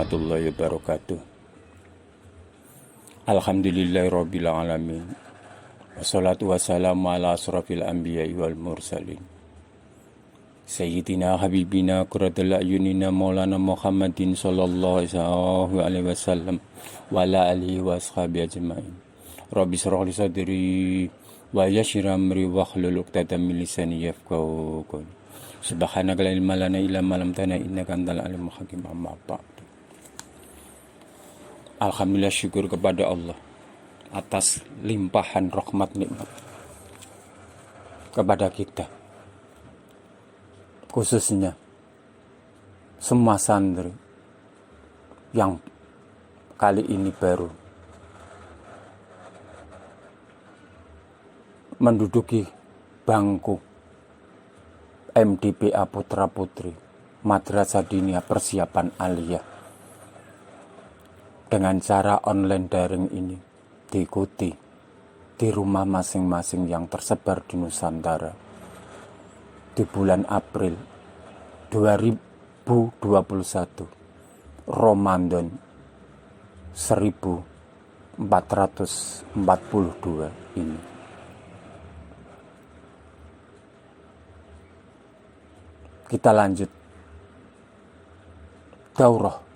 warahmatullahi wabarakatuh. Alhamdulillahirabbil alamin. Wassalatu wassalamu ala asrofil anbiya'i wal mursalin. Sayyidina habibina qurratul ayunina maulana Muhammadin sallallahu alaihi wasallam wa ala alihi wa ashabihi ajmain. Rabbi shrah li sadri wa yassir amri wahlul 'uqdatam min lisani yafqahu qawli. Subhanaka la ilma lana illa ma 'allamtana innaka antal alimul hakim. Amma ba'du. Alhamdulillah, syukur kepada Allah atas limpahan rahmat nikmat kepada kita, khususnya semua santri yang kali ini baru menduduki bangku MDPA Putra Putri Madrasah Diniyah Persiapan Aliyah dengan cara online daring ini diikuti di rumah masing-masing yang tersebar di Nusantara di bulan April 2021 Ramadan 1442 ini. Kita lanjut daurah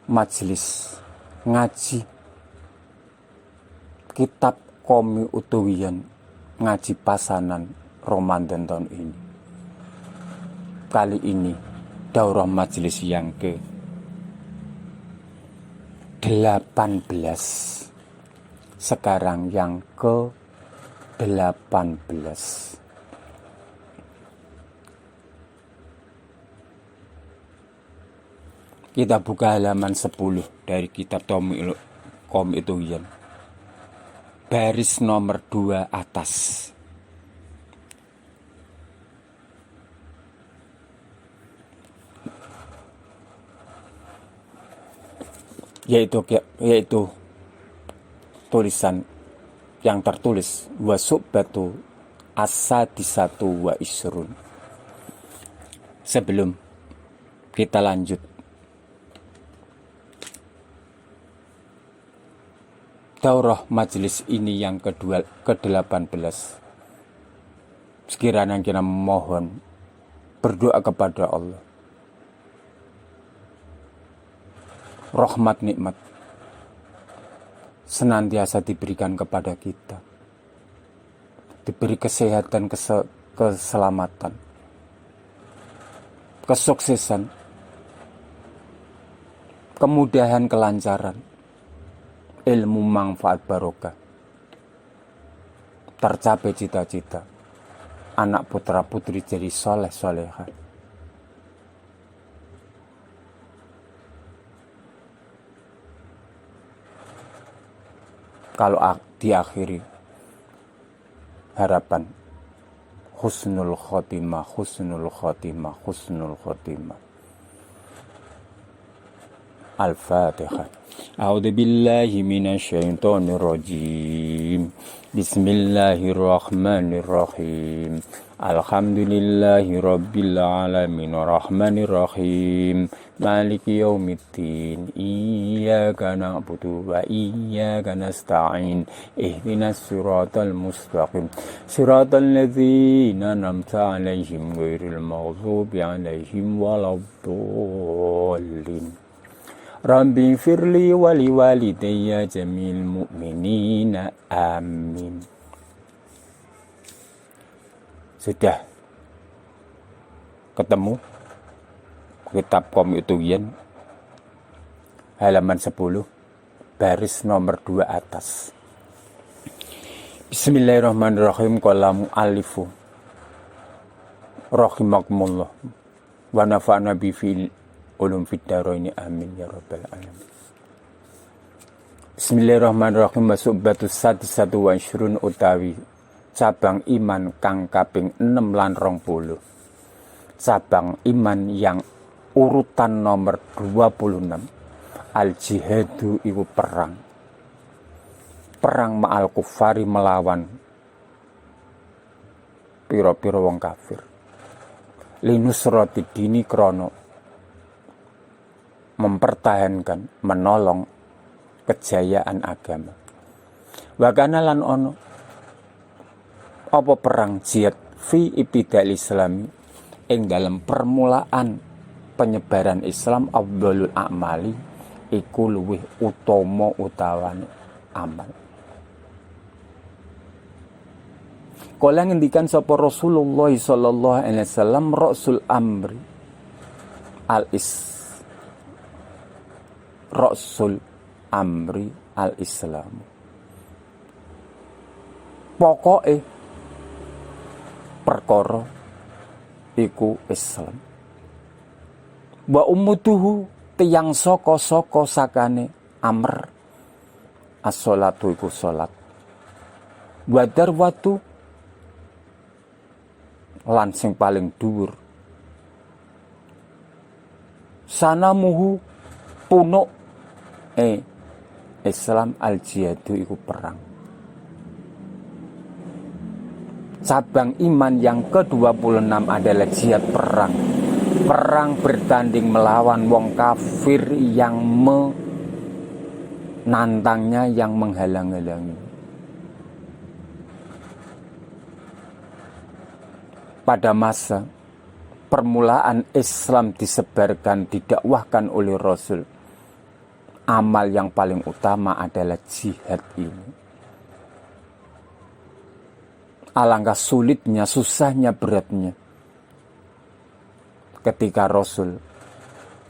majelis ngaji kitab Qomi Utuwiyan ngaji pasanan Ramadan tahun ini. Kali ini daurah majelis yang ke-18, sekarang yang ke-18. Kita buka halaman 10 dari kitab Qomi Utuwiyan, baris nomor 2 atas. Yaitu tulisan yang tertulis wasubatu as-sadisatu wa isrun. Sebelum kita lanjut, daurah majelis ini yang ke-18, sekiranya kita mohon berdoa kepada Allah, rahmat nikmat senantiasa diberikan kepada kita, diberi kesehatan, keselamatan, kesuksesan, kemudahan, kelancaran, ilmu manfaat barokah, tercapai cita-cita anak putra putri jadi soleh soleha. Kalau diakhiri harapan husnul khotimah, husnul khotimah, husnul khotimah. Al-Fatihah. A'udzu billahi minasyaitonir rajim. Bismillahirrahmanirrahim. Alhamdulillahi rabbil alamin arrahmanir rahim maliki yaumiddin iyyaka na'budu wa iyyaka nasta'in ihdinas siratal mustaqim siratal ladzina an'amta 'alaihim ghairil maghdubi 'alaihim waladdallin. Rabbi firli wali walidayya jamil mu'minina amin. Sudah ketemu kitab Qomi Utuwiyan halaman 10 baris nomor 2 atas. Bismillahirrahmanirrahim. Qalamu alifu rahimakumullah wa nafa'na bi fil ulum fid daraini amin ya rabbal alamin. Bismillahirrahmanirrahim. Masubatus sadisatu wa ishrun utawi cabang iman kang kaping 6 lan 20. Cabang iman yang urutan nomor 26. Al jihadu iku perang. Perang ma'al kufari, melawan piro-piro wong kafir. Linusrati dini krono mempertahankan, menolong kejayaan agama. Wakana lan ono apa perang jihad fi ibtida'il islami ing dalam permulaan penyebaran Islam afdhalul a'mali iku luwih utama utawane amal. Kala ngendikan sapa Rasulullah sallallahu alaihi wasallam rasul amri rasul amri al-Islam. Pokoke perkara iku Islam. Wa ummutuhu tiyang saka sakane amr as-sholatu iku salat. Wa darwatu lan sing paling dhuwur sanamuhu punuk Islam al-jihadu iku perang. Cabang iman yang ke-26 adalah jihad perang. Perang bertanding melawan wong kafir yang menantangnya, yang menghalang-halangi. Pada masa permulaan Islam disebarkan, didakwahkan oleh Rasul, amal yang paling utama adalah jihad ini. Alangkah sulitnya, susahnya, beratnya ketika Rasul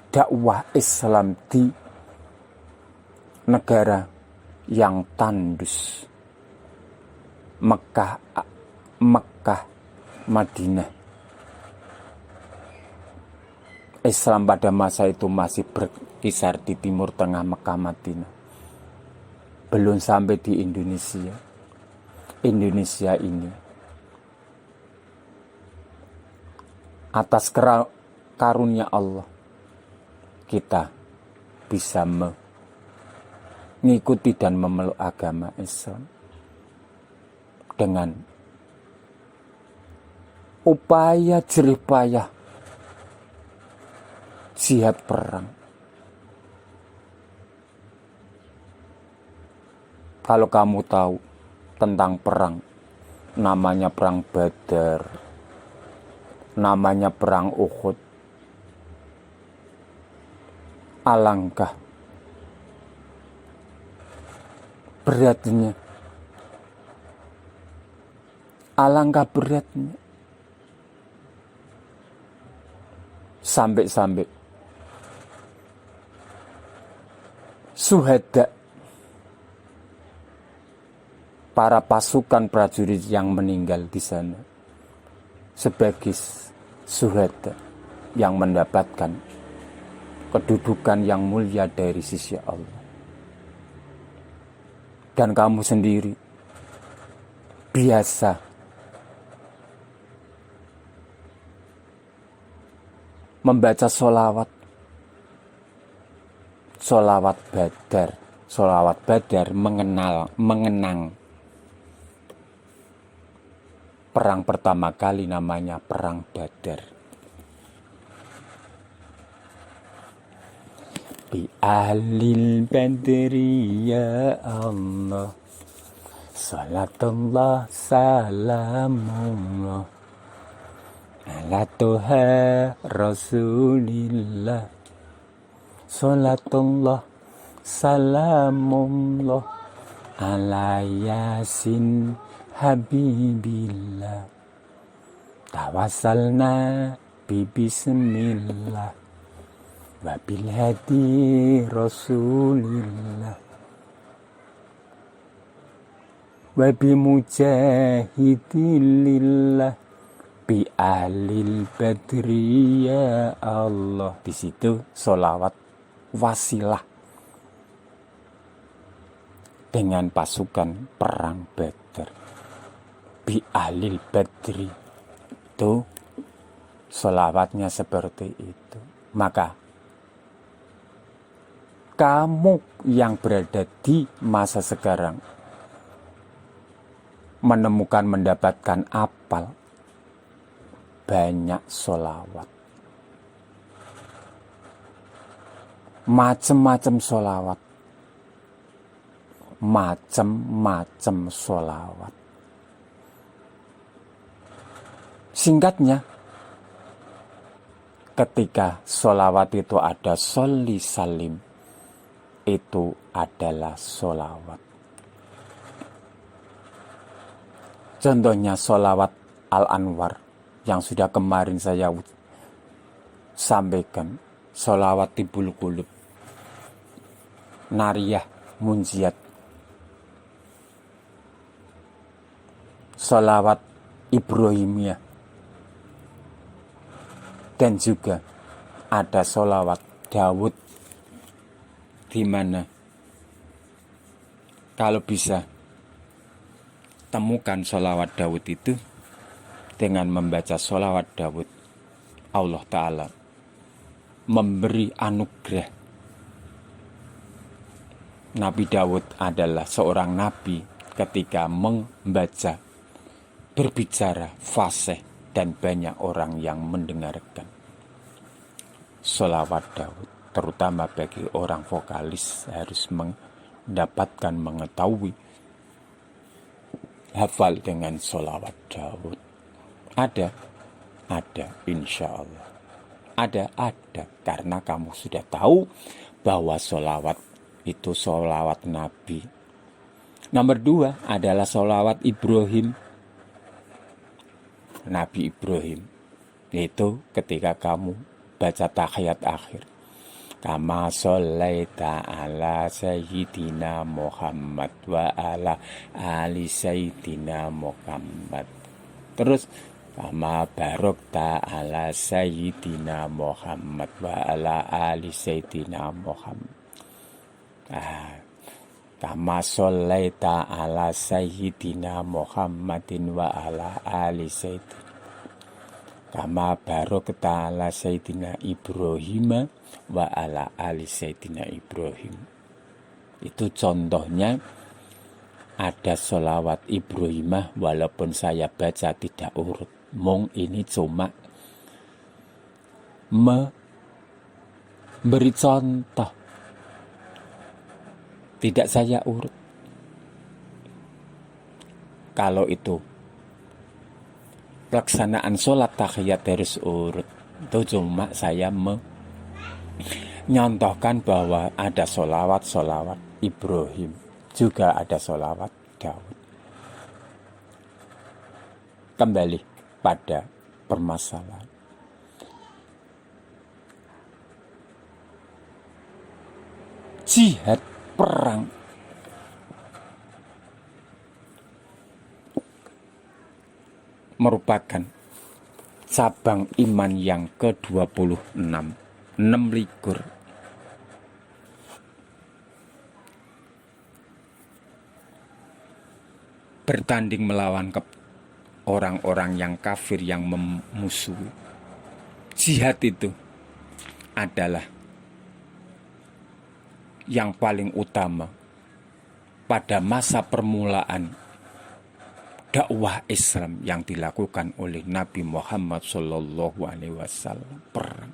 dakwah Islam di negara yang tandus, Mekah, Madinah. Islam pada masa itu masih berkisar di Timur Tengah, Mekah, Madinah. Belum sampai di Indonesia. Indonesia ini atas karunia Allah kita bisa mengikuti dan memeluk agama Islam dengan upaya jerih payah jihad perang. Kalau kamu tahu tentang perang, namanya perang Badar, namanya perang Uhud, alangkah beratnya, sampai syuhada, para pasukan prajurit yang meninggal di sana sebagai syuhada yang mendapatkan kedudukan yang mulia dari sisi Allah. Dan kamu sendiri biasa membaca sholawat Badar mengenang perang pertama kali, namanya perang Badar. Bi ahlil badri ya Allah, salatullah salamullah ala tuha rasulillah, salatullah salamullah ala yasin Habibillah, tawassalna bismillah wa bil hadi rasulillah wa bi mujahidillah bi ahlil badri ya Allah. Di situ sholawat wasilah dengan pasukan perang Badar. Bi ahlil badri, itu sholawatnya seperti itu. Maka kamu yang berada di masa sekarang mendapatkan apal banyak sholawat. macem-macem sholawat. Macem-macem sholawat. Singkatnya, ketika sholawat itu ada sholli salim, itu adalah sholawat. Contohnya sholawat Al-Anwar yang sudah kemarin saya sampaikan, sholawat Tibul Qulub, Nariyah Munjiat, sholawat Ibrahimiyah, dan juga ada sholawat Daud, di mana kalau bisa temukan sholawat Daud itu dengan membaca sholawat Daud, Allah Ta'ala memberi anugerah. Nabi Daud adalah seorang nabi ketika membaca, berbicara fasih dan banyak orang yang mendengarkan. Sholawat Daud, terutama bagi orang vokalis, harus mendapatkan, mengetahui, hafal dengan sholawat Daud. Ada insya Allah. Ada, karena kamu sudah tahu bahwa sholawat itu sholawat Nabi. Nomor 2 adalah sholawat Ibrahim, Nabi Ibrahim, yaitu ketika kamu baca tahiyat akhir, kama sholaita ala sayyidina Muhammad wa ala ali sayyidina Muhammad. Terus kama barokta ala sayyidina Muhammad wa ala ali sayyidina Muhammad. Kama sholaita ala sayyidina Muhammadin wa ala ali sayyidina. Kama barokta ala sayyidina Ibrahim wa ala ali sayyidina Ibrahim. Itu contohnya. Ada sholawat Ibrahimah, walaupun saya baca tidak urut. Ini cuma memberi contoh, tidak saya urut. Kalau itu pelaksanaan sholat tahiyat harus urut, itu cuma saya menyontohkan bahwa ada sholawat Ibrahim, juga ada sholawat Daud. Kembali pada permasalahan. Jihad, perang, merupakan cabang iman yang ke-26, 26. Bertanding melawan orang-orang yang kafir yang memusuhi. Jihad itu adalah yang paling utama pada masa permulaan dakwah Islam yang dilakukan oleh Nabi Muhammad SAW. Perang.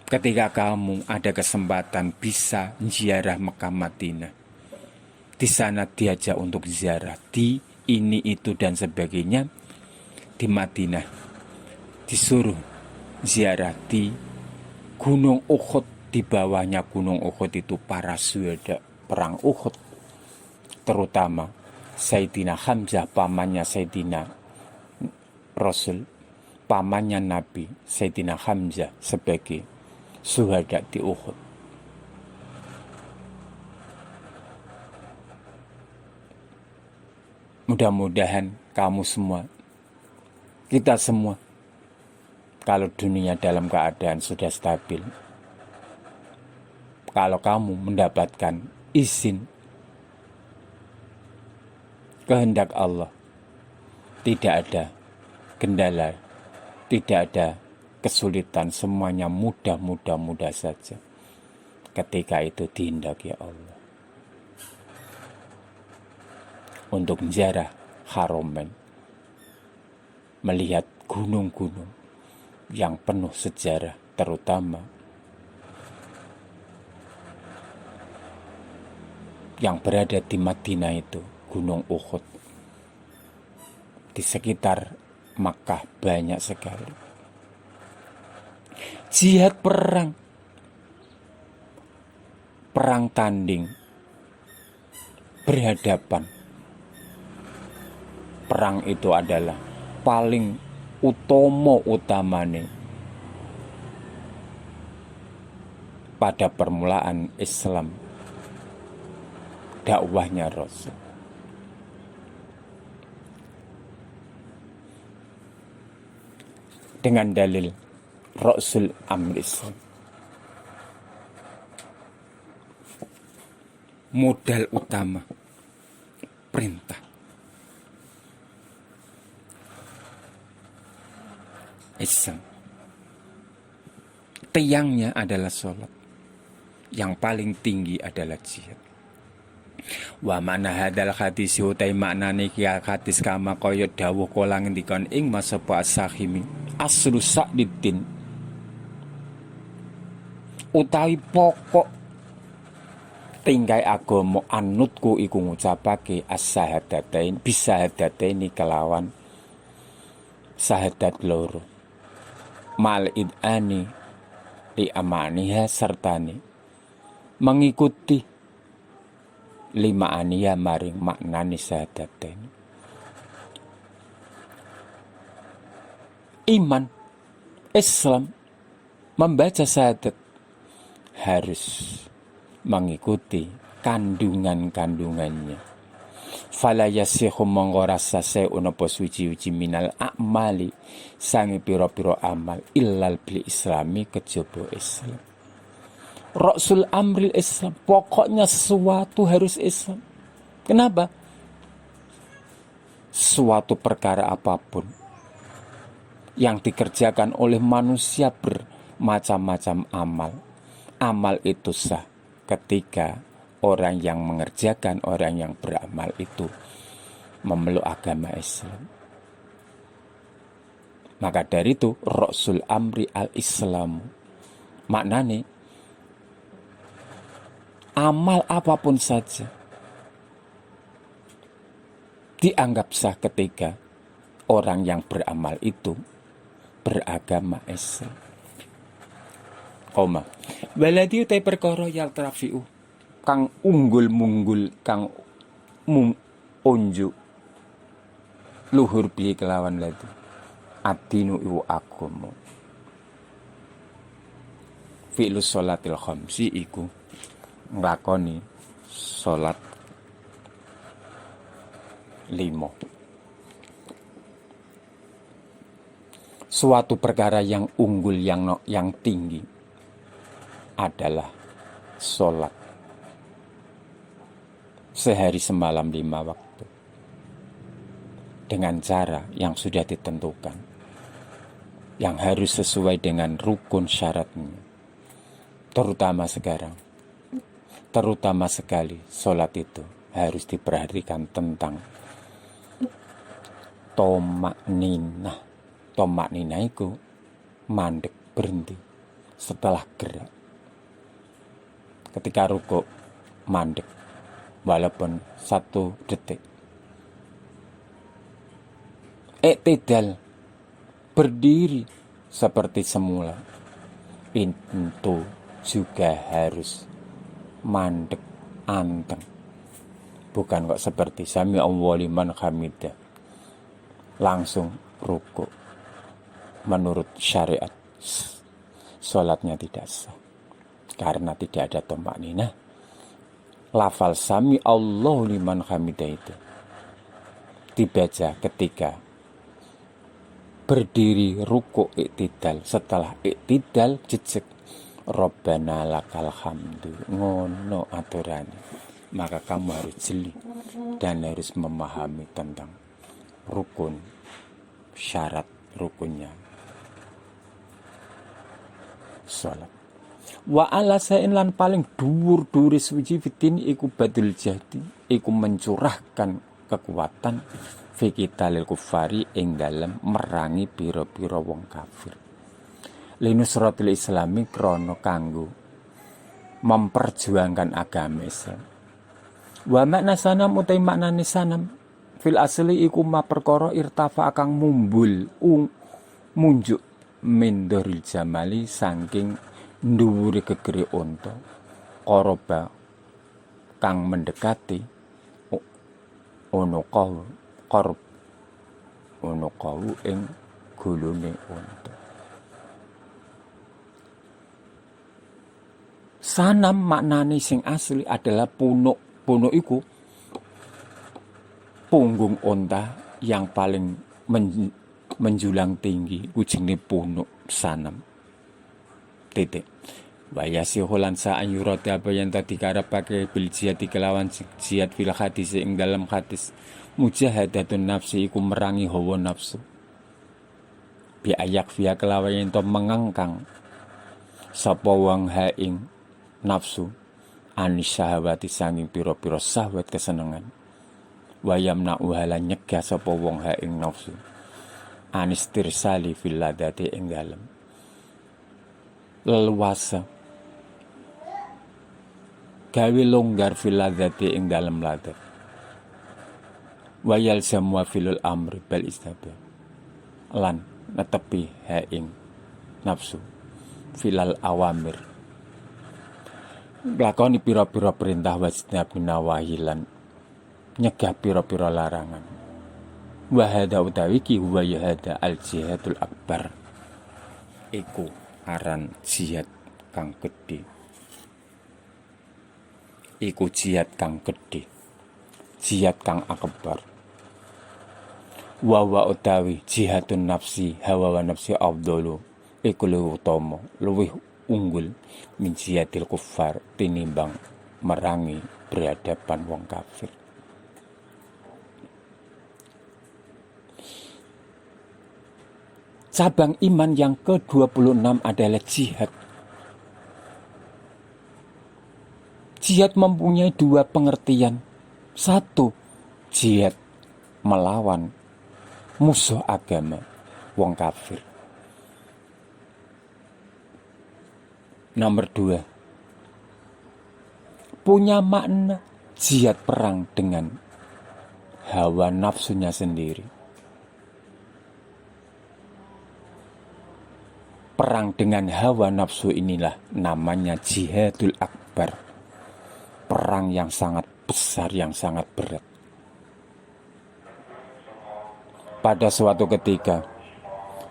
Ketika kamu ada kesempatan bisa ziarah Mekah Madinah, di sana diajak untuk ziarah di ini itu dan sebagainya. Di Madinah disuruh ziarah di Gunung Uhud. Di bawahnya Gunung Uhud itu para syuhada perang Uhud, terutama Sayyidina Hamzah, pamannya Sayyidina Rasul, pamannya Nabi Sayyidina Hamzah sebagai syuhada di Uhud. Mudah-mudahan kamu semua, kita semua, kalau dunia dalam keadaan sudah stabil, kalau kamu mendapatkan izin kehendak Allah, tidak ada kendala, tidak ada kesulitan, semuanya mudah saja ketika itu dihendaki Allah. Untuk ziarah Haramain, melihat gunung-gunung yang penuh sejarah, terutama yang berada di Madinah itu, Gunung Uhud. Di sekitar Makkah banyak sekali. Jihad perang tanding, berhadapan. Perang itu adalah paling utamane pada permulaan Islam, dakwahnya Rasul. Dengan dalil Rasul Amri Islam. Modal utama perintah Islam. Tiangnya adalah sholat. Yang paling tinggi adalah jihad. Wa mana hadal hadis utai maknane ki hadis kama kaya dawuh kala ngendikon ing masapa as-Sahimi aslu sa'diddin utawi pokok tingkai agama anutku iku ngucapake as-syahadatain bisahadataini kelawan syahadat loro mal idani li amaniha sertane mengikuti lima aniya maring maknani syahadatain. Iman Islam membaca syahadat harus mengikuti kandungan-kandungannya. Fala yasihu mongorasa se'un apa suci-uci minal a'mali sangi piro-piro amal illal bil islami kejaba Islam. Rasul amril Islam, pokoknya sesuatu harus Islam. Kenapa? Suatu perkara apapun yang dikerjakan oleh manusia bermacam-macam amal, amal itu sah ketika orang yang mengerjakan, orang yang beramal itu memeluk agama Islam. Maka dari itu Rasul amri al-Islam maknanya amal apapun saja dianggap sah ketika orang yang beramal itu beragama Islam. Koma waladi utai perkara yang trafiu kang unggul-munggul kang unjuk luhur bi kelawan ladi adinu iwu agama fi'lus sholatil khamsi iku nglakoni salat 5. Suatu perkara yang unggul yang tinggi adalah salat sehari semalam 5 waktu dengan cara yang sudah ditentukan, yang harus sesuai dengan rukun syaratnya. Terutama sekali sholat itu harus diperhatikan tentang tomak ninah. Tomak ninah itu mandek, berhenti setelah gerak. Ketika rukuk mandek walaupun 1 detik. Iktidal berdiri seperti semula. Itu juga harus mandek, anteng. Bukan kok seperti sami Allahu liman hamidah langsung rukuk. Menurut syariat sholatnya tidak sah karena tidak ada tumakninah. Lafal sami Allahu liman hamidah itu dibaca ketika berdiri rukuk iktidal. Setelah iktidal jejeg Rabbana lakal hamdu, ngono aturannya. Maka kamu harus jeli dan harus memahami tentang rukun, syarat rukunnya salat. Wa ala sa'in lan paling dhuwur-dhuwure suci fitin iku badul jahdi, iku mencurahkan kekuatan fikitalil kufari ing dalem merangi pira-pira wong kafir. Linusratil islami krono kanggo memperjuangkan agama Islam. Wa makna sanam utai maknane sanam fil asli iku ma perkara irtafa akang mumbul munjuk mindoril jamali saking nduwure gegere unta koroba kang mendekati ono kau ing gulune unta. Sanam maknane sing asli adalah punuk. Punuk iku punggung unta yang paling menjulang tinggi, ujungnya punuk sanam. Titik. Wayasi holan sa'an yurati apa yang tadi karep pakai bil jihad kelawan jihad fil hadis ing dalam hadis mujahadatun nafsi iku merangi hawa nafsu. Bi ayak via kelawan ento mengangkang sapa wong ha ing nafsu anis syahwati sanging pira-pira syahwat kesenengan. Wayamna uhala nyegah sapa wong ha ing nafsu anis tirsali fil ladati ing dalem leluasa gawe longgar fil ladati ing dalem ladat. Wayal semua filul amri bal istabah lan netepi ha ing nafsu filal awamir nglakoni pira-pira perintah wajib nawahilan nyegah pira-pira larangan. Wahada utawi ki huwa yahada al jihadul akbar iku aran jihad kang gedhe. Iku jihad kang gedhe, jihad kang akbar. Wa utawi jihadun nafsi hawa wa nafsi afdalu iku luwih utama, luwih unggul min jihadil kuffar tinimbang merangi berhadapan wong kafir. Cabang iman yang ke-26 adalah jihad. Jihad mempunyai dua pengertian. Satu, jihad melawan musuh agama, wong kafir. Nomor dua, punya makna jihad perang dengan hawa nafsunya sendiri. Perang dengan hawa nafsu inilah namanya jihadul akbar. Perang yang sangat besar, yang sangat berat. Pada suatu ketika,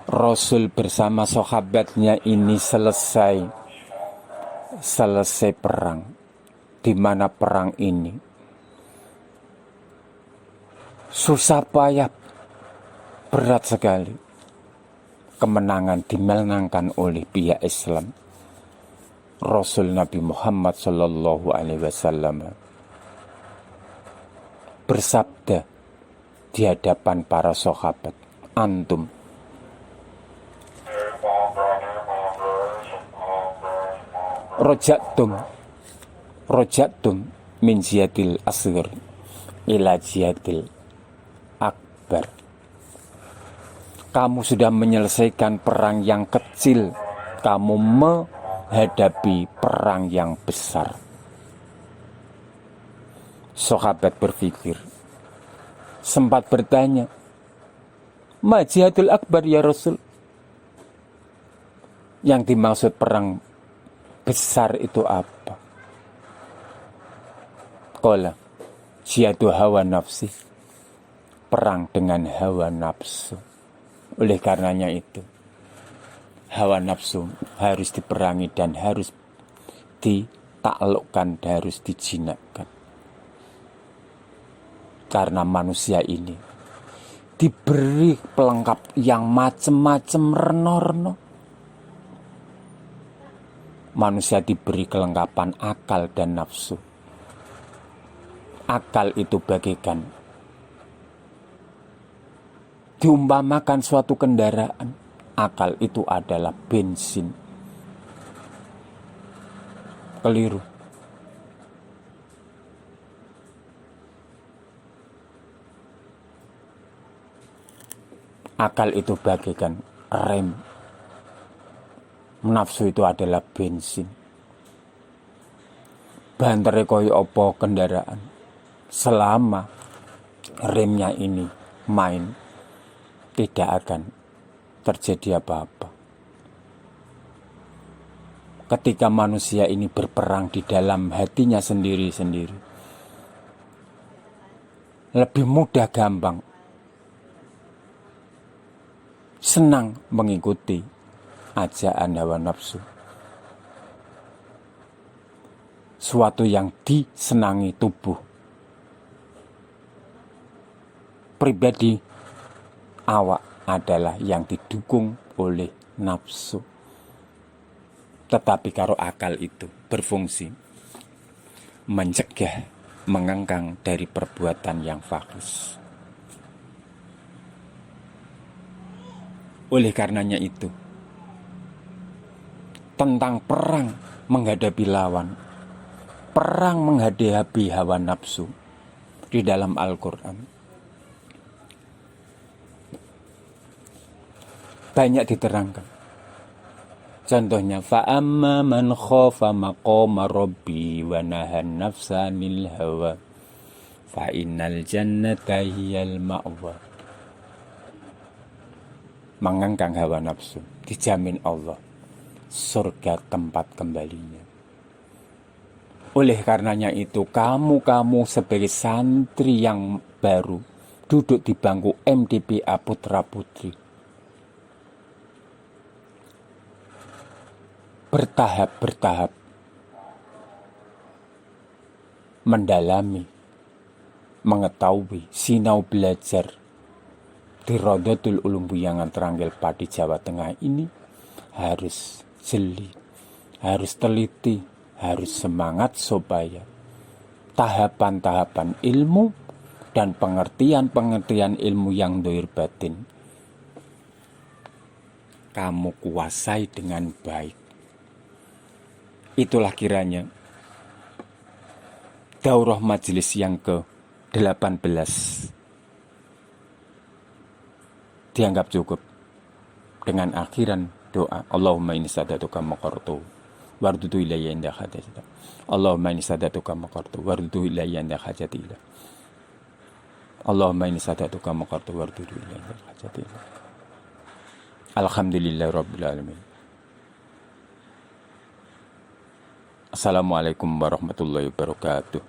Rasul bersama sahabatnya ini selesai perang, di mana perang ini susah payah, berat sekali. Kemenangan dimenangkan oleh pihak Islam. Rasul Nabi Muhammad Sallallahu Alaihi Wasallam bersabda di hadapan para sahabat, antum rojatum min jihadil asghar ila jihadil akbar. Kamu sudah menyelesaikan perang yang kecil, kamu menghadapi perang yang besar. Sahabat berpikir, sempat bertanya, ma jihadul akbar ya Rasul? Yang dimaksud perang besar itu apa? Qala jihadu hawa nafsi, perang dengan hawa nafsu. Oleh karenanya itu, hawa nafsu harus diperangi dan harus ditaklukkan, harus dijinakkan. Karena manusia ini diberi pelengkap yang macam-macam, reno-reno. Manusia diberi kelengkapan akal dan nafsu. Akal itu bagaikan diumpamakan suatu kendaraan. Akal itu adalah bensin. Keliru. Akal itu bagaikan rem. Nafsu itu adalah bensin. Bantere koyo apa kendaraan. selama remnya ini main, tidak akan terjadi apa-apa. Ketika manusia ini berperang di dalam hatinya sendiri-sendiri, lebih mudah, gampang, senang mengikuti ajaan hawa nafsu. Suatu yang disenangi tubuh pribadi awak adalah yang didukung oleh nafsu. Tetapi kalau akal itu berfungsi mencegah, mengengkang dari perbuatan yang fahish. Oleh karenanya itu, tentang perang menghadapi lawan, perang menghadapi hawa nafsu di dalam Al-Quran banyak diterangkan. Contohnya, fa'amma man khafa maqama rabbi wa nahan nafsa 'anil hawa fa innal jannata hiyal ma'wa. Mengengkang hawa nafsu, dijamin Allah surga tempat kembalinya. Oleh karenanya itu, kamu sebagai santri yang baru duduk di bangku MDPA Putra Putri, bertahap-bertahap mendalami, mengetahui, sinau belajar di Rodotul Ulum Buyangan Teranggil Pati Jawa Tengah ini harus jeli, harus teliti, harus semangat supaya tahapan-tahapan ilmu dan pengertian-pengertian ilmu yang dohir batin kamu kuasai dengan baik. Itulah kiranya daurah majelis yang ke-18 dianggap cukup dengan akhiran doa, Allahumma inni sadatuka maqartu wardudu ilayya inda hajati. Allahumma inni sadatuka maqartu wardudu ilayya inda hajati. Allahumma inni sadatuka maqartu wardudu ilayya inda hajati. Alhamdulillah rabbil alamin. Assalamualaikum warahmatullahi wabarakatuh.